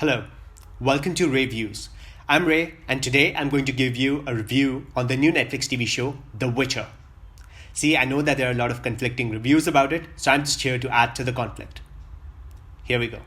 Hello, welcome to RayViews. I'm Ray, and today I'm going to give you a review on the new Netflix TV show, The Witcher. See, I know that there are a lot of conflicting reviews about it, so I'm just here to add to the conflict. Here we go.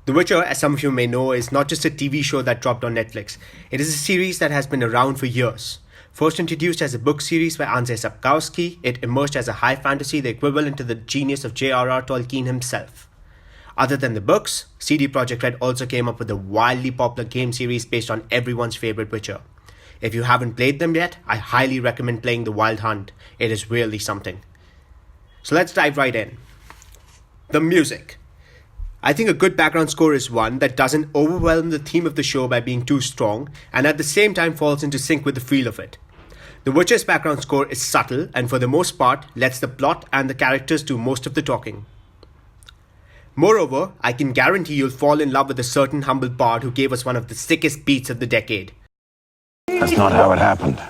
The Witcher, as some of you may know, is not just a TV show that dropped on Netflix. It is a series that has been around for years. First introduced as a book series by Andrzej, it emerged as a high fantasy, the equivalent to the genius of J.R.R. Tolkien himself. Other than the books, CD Projekt Red also came up with a wildly popular game series based on everyone's favorite Witcher. If you haven't played them yet, I highly recommend playing The Wild Hunt. It is really something. So let's dive right in. The music. I think a good background score is one that doesn't overwhelm the theme of the show by being too strong and at the same time falls into sync with the feel of it. The Witcher's background score is subtle and for the most part lets the plot and the characters do most of the talking. Moreover, I can guarantee you'll fall in love with a certain humble bard who gave us one of the sickest beats of the decade. That's not how it happened.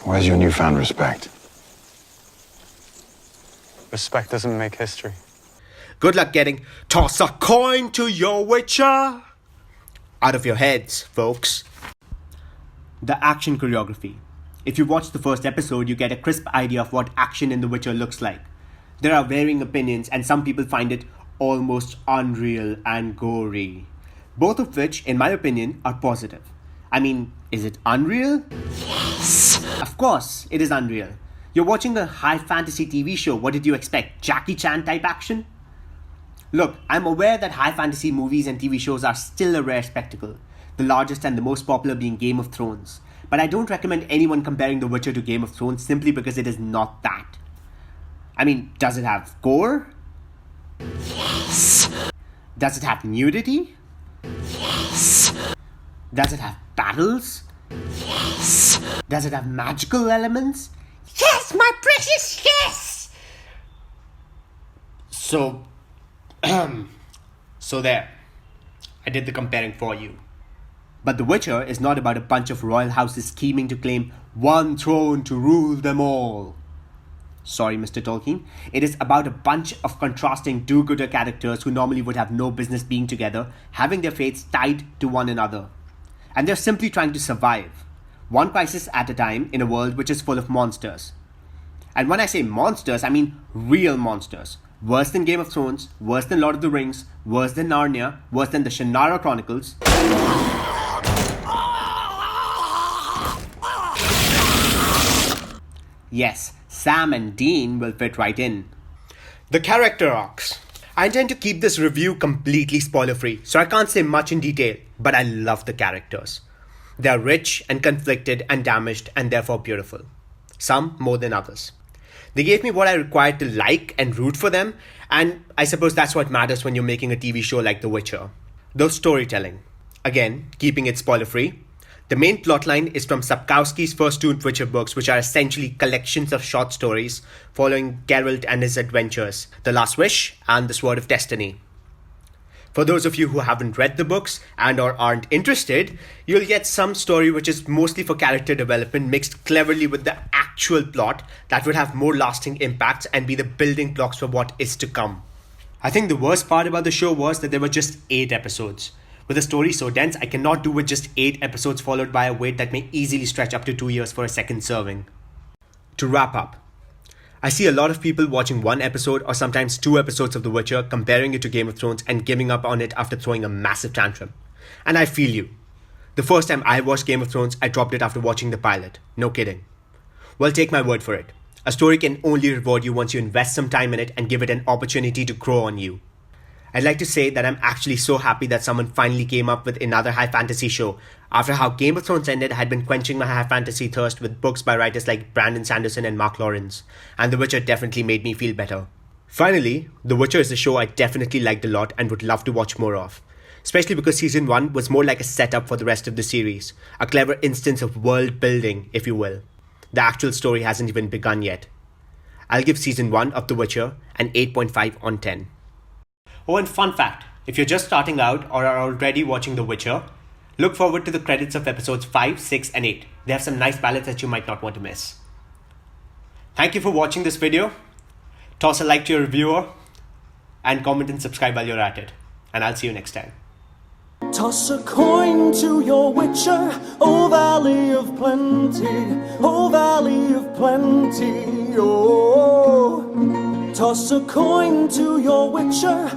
Where's your newfound respect? Respect doesn't make history. Good luck getting toss a coin to your Witcher out of your heads, folks. The action choreography. If you watch the first episode, you get a crisp idea of what action in The Witcher looks like. There are varying opinions and some people find it almost unreal and gory. Both of which, in my opinion, are positive. I mean, is it unreal? Yes! Of course, it is unreal. You're watching a high fantasy TV show. What did you expect? Jackie Chan type action? Look, I'm aware that high fantasy movies and TV shows are still a rare spectacle, the largest and the most popular being Game of Thrones. But I don't recommend anyone comparing The Witcher to Game of Thrones simply because it is not that. I mean, does it have gore? Yes. Does it have nudity? Yes. Does it have battles? Yes. Does it have magical elements? Yes, my precious, yes! So there. I did the comparing for you. But The Witcher is not about a bunch of royal houses scheming to claim one throne to rule them all. Sorry, Mr. Tolkien. It is about a bunch of contrasting do-gooder characters who normally would have no business being together, having their fates tied to one another. And they're simply trying to survive. One crisis at a time in a world which is full of monsters. And when I say monsters, I mean real monsters. Worse than Game of Thrones, worse than Lord of the Rings, worse than Narnia, worse than the Shannara Chronicles. Yes, Sam and Dean will fit right in. The character arcs. I intend to keep this review completely spoiler-free, so I can't say much in detail, but I love the characters. They are rich and conflicted and damaged and therefore beautiful. Some more than others. They gave me what I required to like and root for them, and I suppose that's what matters when you're making a TV show like The Witcher. Though storytelling. Again, keeping it spoiler-free. The main plotline is from Sapkowski's first two Witcher books, which are essentially collections of short stories following Geralt and his adventures, The Last Wish and The Sword of Destiny. For those of you who haven't read the books and or aren't interested, you'll get some story which is mostly for character development mixed cleverly with the actual plot that would have more lasting impacts and be the building blocks for what is to come. I think the worst part about the show was that there were just 8 episodes. With a story so dense, I cannot do with just 8 episodes followed by a wait that may easily stretch up to 2 years for a second serving. To wrap up, I see a lot of people watching 1 episode or sometimes 2 episodes of The Witcher, comparing it to Game of Thrones and giving up on it after throwing a massive tantrum. And I feel you. The first time I watched Game of Thrones, I dropped it after watching the pilot. No kidding. Well, take my word for it. A story can only reward you once you invest some time in it and give it an opportunity to grow on you. I'd like to say that I'm actually so happy that someone finally came up with another high fantasy show after how Game of Thrones ended. I had been quenching my high fantasy thirst with books by writers like Brandon Sanderson and Mark Lawrence, and The Witcher definitely made me feel better. Finally, The Witcher is a show I definitely liked a lot and would love to watch more of, especially because season 1 was more like a setup for the rest of the series, a clever instance of world building, if you will. The actual story hasn't even begun yet. I'll give season 1 of The Witcher an 8.5 on 10. Oh, and fun fact, if you're just starting out or are already watching The Witcher, Look forward to the credits of episodes 5, 6, and 8. They have some nice ballads that you might not want to miss. Thank you for watching this video. Toss a like to your reviewer and comment and subscribe while you're at it. And I'll see you next time. Toss a coin to your witcher, O Valley of Plenty, O Valley of Plenty, oh. Toss a coin to your witcher,